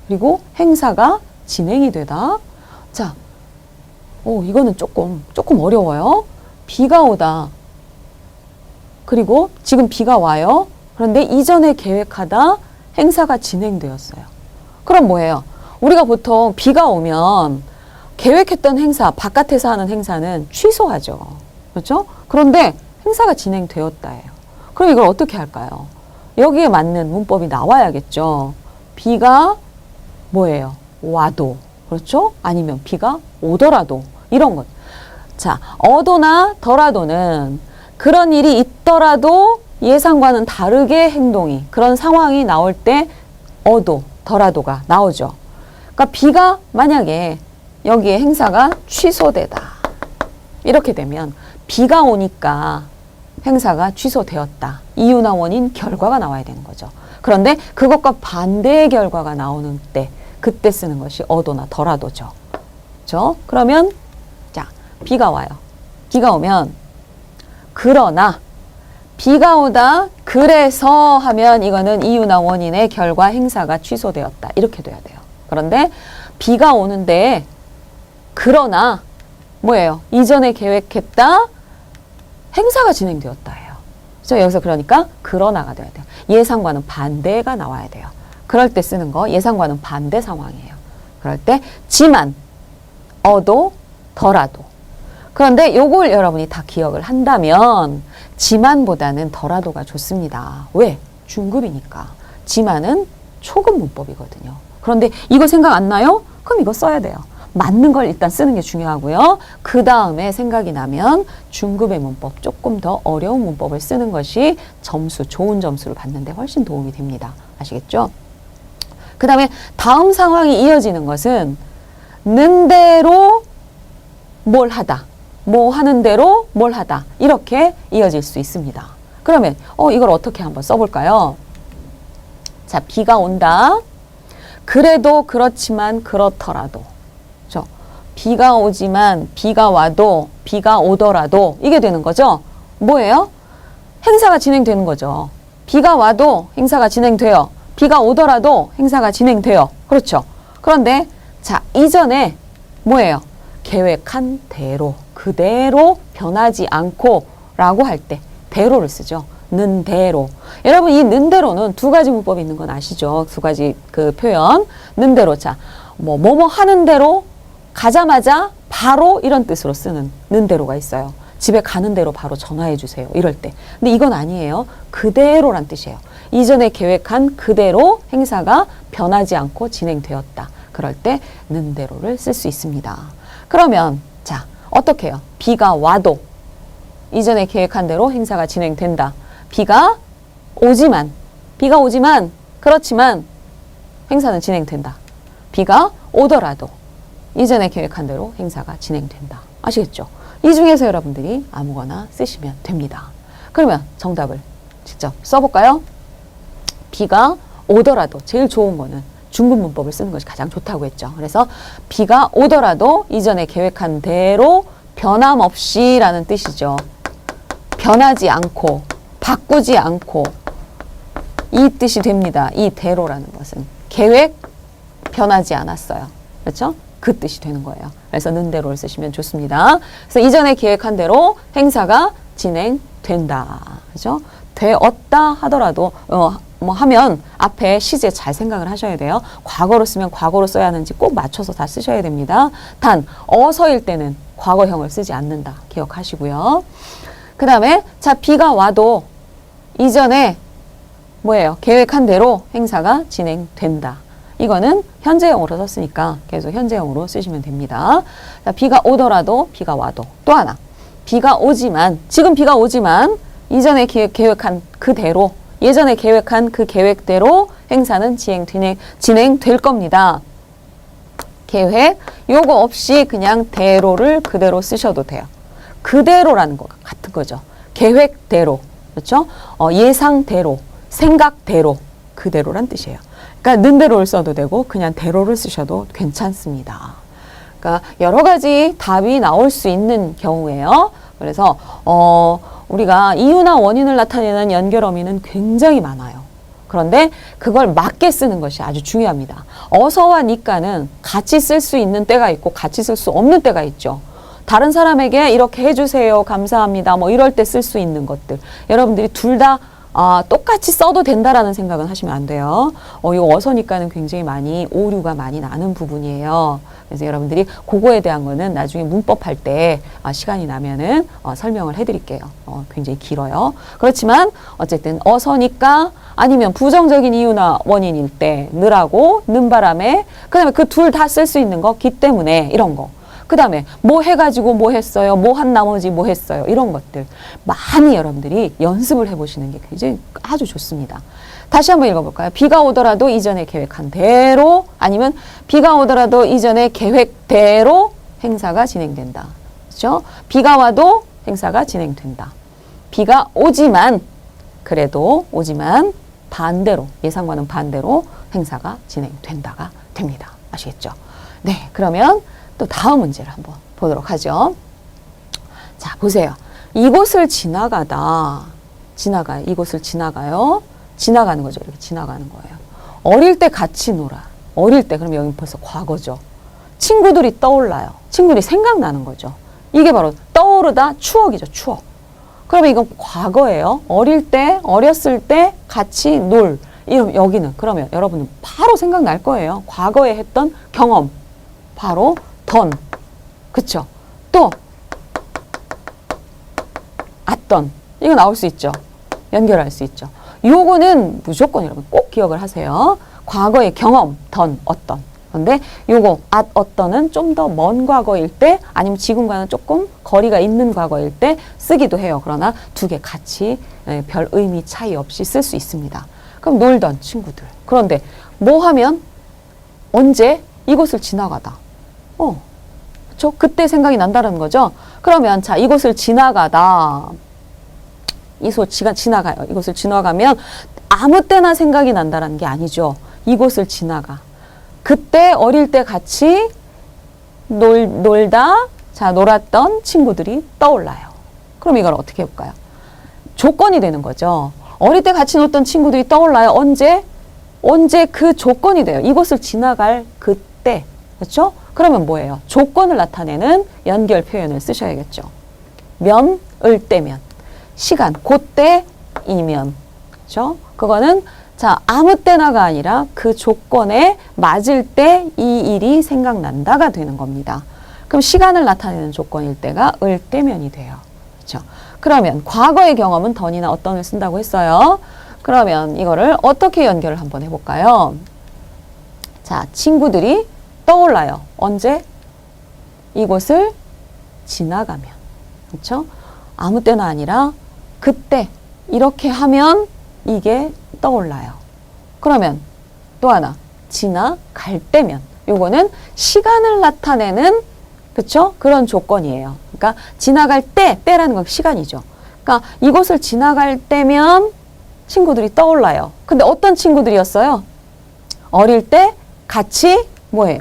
그리고 행사가 진행이 되다. 자, 이거는 조금 어려워요. 비가 오다. 그리고 지금 비가 와요. 그런데 이전에 계획하다 행사가 진행되었어요. 그럼 뭐예요? 우리가 보통 비가 오면 계획했던 행사, 바깥에서 하는 행사는 취소하죠. 그렇죠? 그런데 행사가 진행되었다예요. 그럼 이걸 어떻게 할까요? 여기에 맞는 문법이 나와야겠죠. 비가 뭐예요? 와도. 그렇죠? 아니면 비가 오더라도. 이런 것. 자, 어도나 더라도는 그런 일이 있더라도 예상과는 다르게 행동이, 그런 상황이 나올 때 어도, 더라도가 나오죠. 그러니까 비가 만약에 여기에 행사가 취소되다. 이렇게 되면 비가 오니까 행사가 취소되었다. 이유나 원인, 결과가 나와야 되는 거죠. 그런데 그것과 반대의 결과가 나오는 때, 그때 쓰는 것이 어도나 더라도죠. 그렇죠? 그러면 자, 비가 와요. 비가 오면 그러나 비가 오다 그래서 하면 이거는 이유나 원인의 결과 행사가 취소되었다. 이렇게 돼야 돼요. 그런데 비가 오는데 그러나 뭐예요? 이전에 계획했다 행사가 진행되었다예요. 그래서 여기서 그러니까 그러나가 돼야 돼요. 예상과는 반대가 나와야 돼요. 그럴 때 쓰는 거 예상과는 반대 상황이에요. 그럴 때 지만, 어도, 더라도. 그런데 요걸 여러분이 다 기억을 한다면 지만보다는 더라도가 좋습니다. 왜? 중급이니까. 지만은 초급 문법이거든요. 그런데 이거 생각 안 나요? 그럼 이거 써야 돼요. 맞는 걸 일단 쓰는 게 중요하고요. 그 다음에 생각이 나면 중급의 문법, 조금 더 어려운 문법을 쓰는 것이 점수, 좋은 점수를 받는데 훨씬 도움이 됩니다. 아시겠죠? 그 다음에 다음 상황이 이어지는 것은 는 대로 뭘 하다. 뭐 하는 대로 뭘 하다. 이렇게 이어질 수 있습니다. 그러면 이걸 어떻게 한번 써볼까요? 자, 비가 온다. 그래도 그렇지만 그렇더라도. 그렇죠? 비가 오지만 비가 와도 비가 오더라도 이게 되는 거죠. 뭐예요? 행사가 진행되는 거죠. 비가 와도 행사가 진행돼요. 비가 오더라도 행사가 진행돼요. 그렇죠? 그런데 자, 이전에 뭐예요? 계획한 대로, 그대로 변하지 않고 라고 할 때 대로를 쓰죠. 는 대로. 여러분 이 는 대로는 두 가지 문법이 있는 건 아시죠? 두 가지 그 표현. 는 대로. 자, 뭐뭐 하는 대로 가자마자 바로 이런 뜻으로 쓰는 는 대로가 있어요. 집에 가는 대로 바로 전화해 주세요. 이럴 때. 근데 이건 아니에요. 그대로란 뜻이에요. 이전에 계획한 그대로 행사가 변하지 않고 진행되었다. 그럴 때 는 대로를 쓸 수 있습니다. 그러면 자, 어떻게 해요? 비가 와도 이전에 계획한 대로 행사가 진행된다. 비가 오지만 그렇지만 행사는 진행된다. 비가 오더라도 이전에 계획한 대로 행사가 진행된다. 아시겠죠? 이 중에서 여러분들이 아무거나 쓰시면 됩니다. 그러면 정답을 직접 써볼까요? 비가 오더라도 제일 좋은 거는 중급 문법을 쓰는 것이 가장 좋다고 했죠. 그래서 비가 오더라도 이전에 계획한 대로 변함없이 라는 뜻이죠. 변하지 않고 바꾸지 않고 이 뜻이 됩니다. 이 대로라는 것은 계획 변하지 않았어요. 그렇죠? 그 뜻이 되는 거예요. 그래서 는 대로를 쓰시면 좋습니다. 그래서 이전에 계획한 대로 행사가 진행된다. 그렇죠? 되었다 하더라도 뭐 하면 앞에 시제 잘 생각을 하셔야 돼요. 과거로 쓰면 과거로 써야 하는지 꼭 맞춰서 다 쓰셔야 됩니다. 단 어서일 때는 과거형을 쓰지 않는다. 기억하시고요. 그 다음에 자, 비가 와도 이전에 뭐예요? 계획한 대로 행사가 진행된다. 이거는 현재형으로 썼으니까 계속 현재형으로 쓰시면 됩니다. 자, 비가 오더라도 비가 와도. 또 하나. 비가 오지만 지금 비가 오지만 이전에 계획한 그대로 예전에 계획한 그 계획대로 행사는 진행될 겁니다. 계획 요거 없이 그냥 대로를 그대로 쓰셔도 돼요. 그대로라는 거 같은 거죠. 계획대로. 그렇죠? 예상대로. 생각대로, 그대로란 뜻이에요. 그러니까 는대로를 써도 되고 그냥 대로를 쓰셔도 괜찮습니다. 그러니까 여러 가지 답이 나올 수 있는 경우예요. 그래서 우리가 이유나 원인을 나타내는 연결 어미는 굉장히 많아요. 그런데 그걸 맞게 쓰는 것이 아주 중요합니다. 어서와 니까는 같이 쓸 수 있는 때가 있고 같이 쓸 수 없는 때가 있죠. 다른 사람에게 이렇게 해주세요, 감사합니다, 뭐 이럴 때 쓸 수 있는 것들. 여러분들이 둘 다 똑같이 써도 된다라는 생각은 하시면 안 돼요. 이 어서니까는 굉장히 많이 오류가 많이 나는 부분이에요. 그래서 여러분들이 그거에 대한 거는 나중에 문법 할 때 시간이 나면은 설명을 해드릴게요. 굉장히 길어요. 그렇지만 어쨌든 어서니까 아니면 부정적인 이유나 원인일 때 느라고 는바람에 그다음에 그 둘 다 쓸 수 있는 거 기 때문에 이런 거. 그 다음에 뭐 해가지고 뭐 했어요, 뭐 한 나머지 뭐 했어요, 이런 것들 많이 여러분들이 연습을 해보시는 게 굉장히 아주 좋습니다. 다시 한번 읽어볼까요? 비가 오더라도 이전에 계획한 대로, 아니면 비가 오더라도 이전에 계획대로 행사가 진행된다. 그렇죠? 비가 와도 행사가 진행된다. 비가 오지만, 그래도 오지만 반대로, 예상과는 반대로 행사가 진행된다가 됩니다. 아시겠죠? 네, 그러면 또 다음 문제를 한번 보도록 하죠. 자, 보세요. 이곳을 지나가다, 이곳을 지나가요. 지나가는 거죠. 이렇게 지나가는 거예요. 어릴 때 같이 놀아. 어릴 때, 그럼 여기 벌써 과거죠. 친구들이 떠올라요. 친구들이 생각나는 거죠. 이게 바로 떠오르다, 추억이죠. 추억. 그러면 이건 과거예요. 어릴 때, 어렸을 때 같이 놀. 이러면 여기는, 그러면 여러분은 바로 생각날 거예요. 과거에 했던 경험. 바로 던. 그쵸? 또 왔던. 이거 나올 수 있죠. 연결할 수 있죠. 요거는 무조건 여러분 꼭 기억을 하세요. 과거의 경험, 던, 어떤. 그런데 요거 어떤은 좀 더 먼 과거일 때, 아니면 지금과는 조금 거리가 있는 과거일 때 쓰기도 해요. 그러나 두 개 같이 별 의미 차이 없이 쓸 수 있습니다. 그럼 놀던 친구들. 그런데 뭐 하면 언제 이곳을 지나가다. 그쵸? 그때 생각이 난다는 거죠. 그러면 자, 이곳을 지나가다. 지나가요. 이곳을 지나가면 아무 때나 생각이 난다는 게 아니죠. 이곳을 지나가. 그때 어릴 때 같이 놀다, 자, 놀았던 친구들이 떠올라요. 그럼 이걸 어떻게 해볼까요? 조건이 되는 거죠. 어릴 때 같이 놀던 친구들이 떠올라요. 언제 그 조건이 돼요. 이곳을 지나갈 그때. 그렇죠? 그러면 뭐예요? 조건을 나타내는 연결 표현을 쓰셔야겠죠. 면을 때면. 시간, 그때이면. 그렇죠? 그거는 자, 아무 때나가 아니라 그 조건에 맞을 때 이 일이 생각난다가 되는 겁니다. 그럼 시간을 나타내는 조건일 때가 을 때면이 돼요. 그렇죠? 그러면 과거의 경험은 던이나 어떤을 쓴다고 했어요. 그러면 이거를 어떻게 연결을 한번 해볼까요? 자, 친구들이 떠올라요. 언제? 이곳을 지나가면. 그렇죠? 아무 때나 아니라 그때 이렇게 하면 이게 떠올라요. 그러면 또 하나, 지나갈 때면. 요거는 시간을 나타내는, 그쵸? 그런 조건이에요. 그러니까 지나갈 때라는 건 시간이죠. 그러니까 이곳을 지나갈 때면 친구들이 떠올라요. 근데 어떤 친구들이었어요? 어릴 때 같이 뭐예요?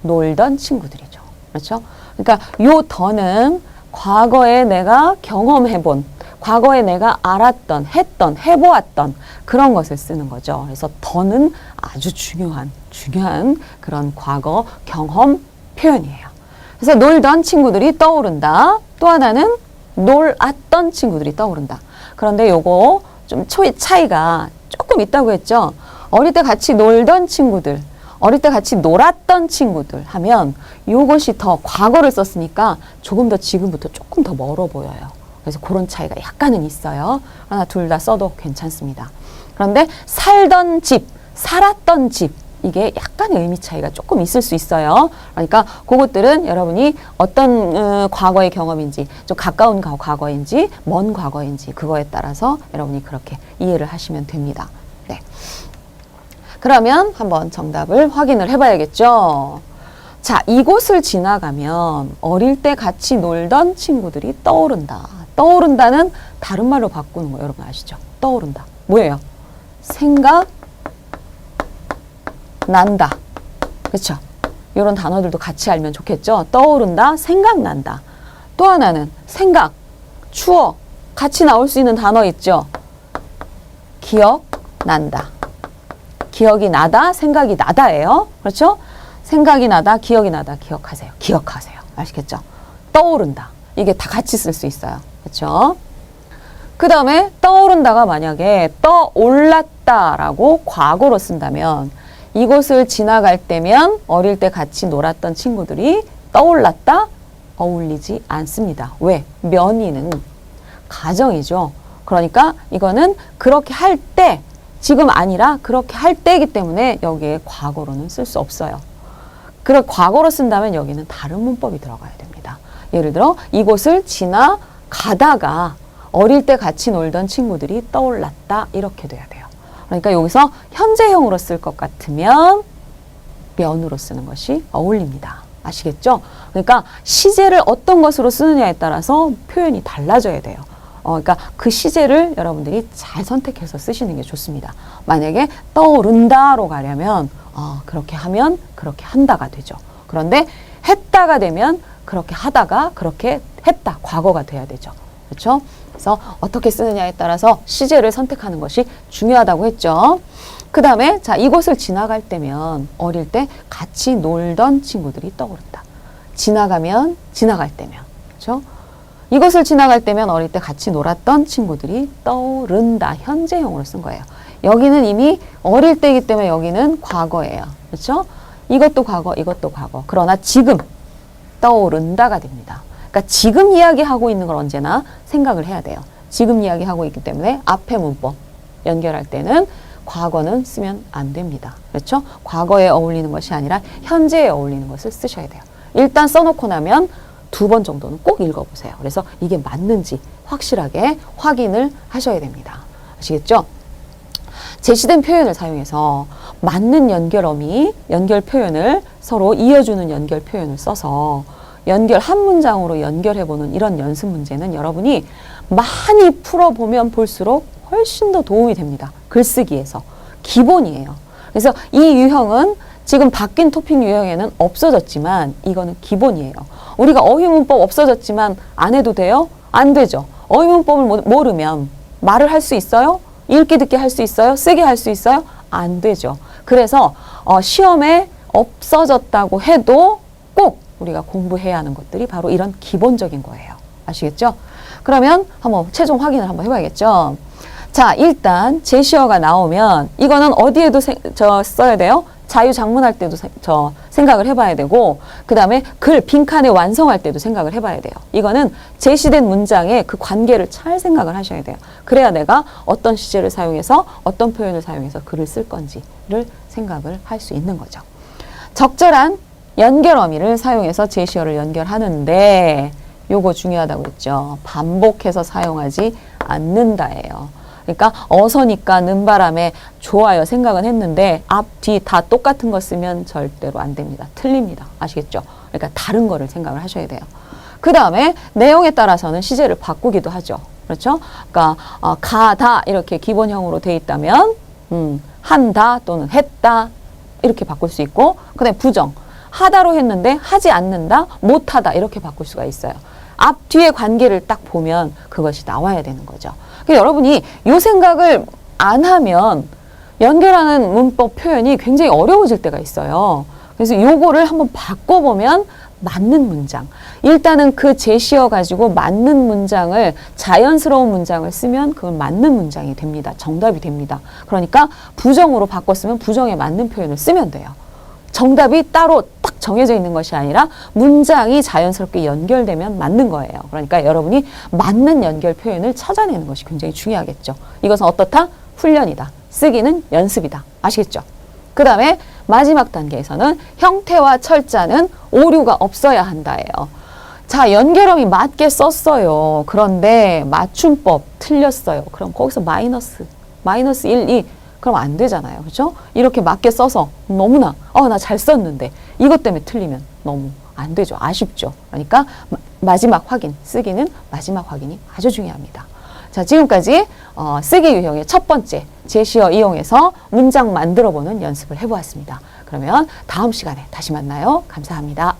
놀던 친구들이죠. 그렇죠? 그러니까 요 더는 과거에 내가 경험해본, 과거에 내가 알았던, 했던, 해보았던 그런 것을 쓰는 거죠. 그래서 더는 아주 중요한 그런 과거 경험 표현이에요. 그래서 놀던 친구들이 떠오른다. 또 하나는 놀았던 친구들이 떠오른다. 그런데 요거 좀 차이가 조금 있다고 했죠. 어릴 때 같이 놀던 친구들, 어릴 때 같이 놀았던 친구들 하면 요것이 더 과거를 썼으니까 조금 더 지금부터 조금 더 멀어 보여요. 그래서 그런 차이가 약간은 있어요. 하나 둘 다 써도 괜찮습니다. 그런데 살던 집, 살았던 집, 이게 약간의 의미 차이가 조금 있을 수 있어요. 그러니까 그것들은 여러분이 어떤 과거의 경험인지, 좀 가까운 과거인지 먼 과거인지 그거에 따라서 여러분이 그렇게 이해를 하시면 됩니다. 네. 그러면 한번 정답을 확인을 해봐야겠죠. 자, 이곳을 지나가면 어릴 때 같이 놀던 친구들이 떠오른다. 떠오른다는 다른 말로 바꾸는 거 여러분 아시죠? 떠오른다. 뭐예요? 생각 난다. 그렇죠? 이런 단어들도 같이 알면 좋겠죠? 떠오른다, 생각난다. 또 하나는 생각, 추억, 같이 나올 수 있는 단어 있죠? 기억난다. 기억이 나다, 생각이 나다예요. 그렇죠? 생각이 나다, 기억이 나다. 기억하세요. 기억하세요. 아시겠죠? 떠오른다. 이게 다 같이 쓸 수 있어요. 그렇죠? 그 다음에 떠오른다가 만약에 떠올랐다라고 과거로 쓴다면 이곳을 지나갈 때면 어릴 때 같이 놀았던 친구들이 떠올랐다? 어울리지 않습니다. 왜? 면이는 가정이죠. 그러니까 이거는 그렇게 할 때, 지금 아니라 그렇게 할 때이기 때문에 여기에 과거로는 쓸 수 없어요. 그걸 과거로 쓴다면 여기는 다른 문법이 들어가야 됩니다. 예를 들어 이곳을 지나가다가 어릴 때 같이 놀던 친구들이 떠올랐다 이렇게 돼야 돼요. 그러니까 여기서 현재형으로 쓸 것 같으면 면으로 쓰는 것이 어울립니다. 아시겠죠? 그러니까 시제를 어떤 것으로 쓰느냐에 따라서 표현이 달라져야 돼요. 그러니까 그 시제를 여러분들이 잘 선택해서 쓰시는 게 좋습니다. 만약에 떠오른다로 가려면 그렇게 하면 그렇게 한다가 되죠. 그런데 했다가 되면 그렇게 하다가 그렇게 했다, 과거가 돼야 되죠. 그렇죠? 그래서 어떻게 쓰느냐에 따라서 시제를 선택하는 것이 중요하다고 했죠. 그 다음에 자, 이곳을 지나갈 때면 어릴 때 같이 놀던 친구들이 떠오른다. 지나가면 지나갈 때면 그렇죠? 이곳을 지나갈 때면 어릴 때 같이 놀았던 친구들이 떠오른다. 현재형으로 쓴 거예요. 여기는 이미 어릴 때이기 때문에 여기는 과거예요. 그렇죠? 이것도 과거, 이것도 과거. 그러나 지금 떠오른다가 됩니다. 그러니까 지금 이야기하고 있는 걸 언제나 생각을 해야 돼요. 지금 이야기하고 있기 때문에 앞에 문법 연결할 때는 과거는 쓰면 안 됩니다. 그렇죠? 과거에 어울리는 것이 아니라 현재에 어울리는 것을 쓰셔야 돼요. 일단 써놓고 나면 2번 정도는 꼭 읽어보세요. 그래서 이게 맞는지 확실하게 확인을 하셔야 됩니다. 아시겠죠? 제시된 표현을 사용해서 맞는 연결어미, 연결 표현을 서로 이어주는 연결 표현을 써서 연결 한 문장으로 연결해보는 이런 연습 문제는 여러분이 많이 풀어보면 볼수록 훨씬 더 도움이 됩니다. 글쓰기에서. 기본이에요. 그래서 이 유형은 지금 바뀐 토픽 유형에는 없어졌지만 이거는 기본이에요. 우리가 어휘문법 없어졌지만 안 해도 돼요? 안 되죠. 어휘문법을 모르면 말을 할 수 있어요? 읽기 듣기 할 수 있어요? 쓰기 할 수 있어요? 안 되죠. 그래서 시험에 없어졌다고 해도 꼭 우리가 공부해야 하는 것들이 바로 이런 기본적인 거예요. 아시겠죠? 그러면 한번 최종 확인을 한번 해봐야겠죠. 자, 일단 제시어가 나오면 이거는 어디에도 써야 돼요? 자유작문할 때도 생각을 해봐야 되고 그 다음에 글, 빈칸에 완성할 때도 생각을 해봐야 돼요. 이거는 제시된 문장의 그 관계를 잘 생각을 하셔야 돼요. 그래야 내가 어떤 시제를 사용해서 어떤 표현을 사용해서 글을 쓸 건지를 생각을 할 수 있는 거죠. 적절한 연결 어미를 사용해서 제시어를 연결하는데 요거 중요하다고 했죠. 반복해서 사용하지 않는다예요. 그러니까 어서니까 는바람에 좋아요 생각은 했는데 앞, 뒤 다 똑같은 거 쓰면 절대로 안 됩니다. 틀립니다. 아시겠죠? 그러니까 다른 거를 생각을 하셔야 돼요. 그 다음에 내용에 따라서는 시제를 바꾸기도 하죠. 그렇죠? 그러니까 가다 이렇게 기본형으로 돼 있다면 한다 또는 했다 이렇게 바꿀 수 있고 그 다음에 부정 하다로 했는데 하지 않는다 못하다 이렇게 바꿀 수가 있어요. 앞 뒤의 관계를 딱 보면 그것이 나와야 되는 거죠. 그러니까 여러분이 이 생각을 안 하면 연결하는 문법 표현이 굉장히 어려워질 때가 있어요. 그래서 요거를 한번 바꿔보면 맞는 문장. 일단은 그 제시어 가지고 맞는 문장을 자연스러운 문장을 쓰면 그건 맞는 문장이 됩니다. 정답이 됩니다. 그러니까 부정으로 바꿨으면 부정에 맞는 표현을 쓰면 돼요. 정답이 따로 딱 정해져 있는 것이 아니라 문장이 자연스럽게 연결되면 맞는 거예요. 그러니까 여러분이 맞는 연결 표현을 찾아내는 것이 굉장히 중요하겠죠. 이것은 어떻다? 훈련이다. 쓰기는 연습이다. 아시겠죠? 그 다음에 마지막 단계에서는 형태와 철자는 오류가 없어야 한다예요. 자, 연결어미 맞게 썼어요. 그런데 맞춤법 틀렸어요. 그럼 거기서 마이너스 1, 2 그럼 안 되잖아요. 그렇죠? 이렇게 맞게 써서 너무나 나 잘 썼는데 이것 때문에 틀리면 너무 안 되죠. 아쉽죠. 그러니까 마지막 확인, 쓰기는 마지막 확인이 아주 중요합니다. 자, 자, 지금까지 쓰기 유형의 첫 번째 제시어 이용해서 문장 만들어보는 연습을 해보았습니다. 그러면 다음 시간에 다시 만나요. 감사합니다.